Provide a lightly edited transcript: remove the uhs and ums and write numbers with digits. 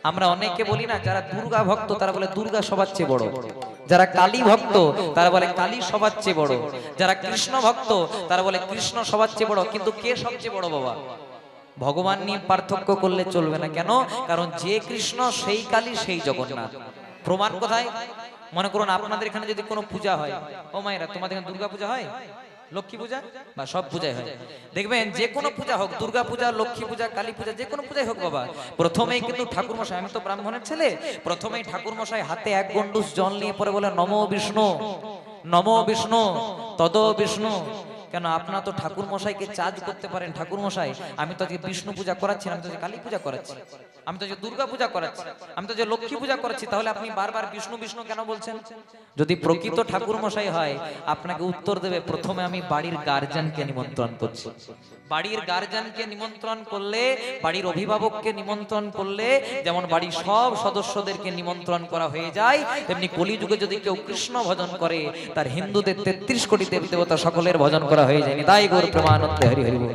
আমরা অনেকে বলি না, যারা দুর্গা ভক্ত তারা বলে দুর্গা সবার চেয়ে বড়, যারা কালী ভক্ত তারা বলে কালী সবার চেয়ে বড়, যারা কৃষ্ণ ভক্ত তারা বলে কৃষ্ণ সবার চেয়ে বড়। কিন্তু কে সবচেয়ে বড় বাবা? ভগবান নিয়ে পার্থক্য করলে চলবে না। কেন? কারণ যে কৃষ্ণ সেই কালী সেই জগন্নাথ। প্রমাণ কোথায়? মনে করুন আপনাদের এখানে যদি কোনো পূজা হয়, ও মায়েরা তোমাদের এখানে দুর্গা পূজা হয়, লক্ষ্মী পূজা বা সব পূজায় হয়, দেখবেন যে কোনো পূজা হোক, দুর্গা পূজা, লক্ষ্মী পূজা, কালী পূজা, যে কোনো পূজাই হোক বাবা, প্রথমেই কিন্তু ঠাকুর মশাই, আমি তো ব্রাহ্মণের ছেলে, প্রথমেই ঠাকুর মশাই হাতে এক গন্ডুস জল নিয়ে পরে বলে নমো বিষ্ণু, নমো বিষ্ণু, তদ বিষ্ণু। কেন? আপনারা তো ঠাকুর মশাইকে চার্জ করতে পারেন, ঠাকুর মশাই আমি তো আজকে বিষ্ণু পূজা করাচ্ছি, আমি তো কালী পূজা করাচ্ছি, আমি তো যে দুর্গা পূজা করাচ্ছি, আমি তো যে লক্ষ্মী পূজা করাচ্ছি, তাহলে আপনি বারবার বিষ্ণু বিষ্ণু কেন বলছেন? যদি প্রকৃত ঠাকুর মশাই হয় আপনাকে উত্তর দেবে, প্রথমে আমি বাড়ির গার্জিয়ানকে নিমন্ত্রণ করছি। বাড়ির গার্জিয়ানকে নিমন্ত্রণ করলে, বাড়ির অভিভাবককে নিমন্ত্রণ করলে যেমন বাড়ির সব সদস্যদেরকে নিমন্ত্রণ করা হয়ে যায়, তেমনি কলিযুগে যদি কেউ কৃষ্ণ ভজন করে তার হিন্দুদের 33 কোটি দেব দেবতা সকলের ভজন করা হয়ে যায়। তাই গৌর প্রেমানন্দে হরি হরি বল।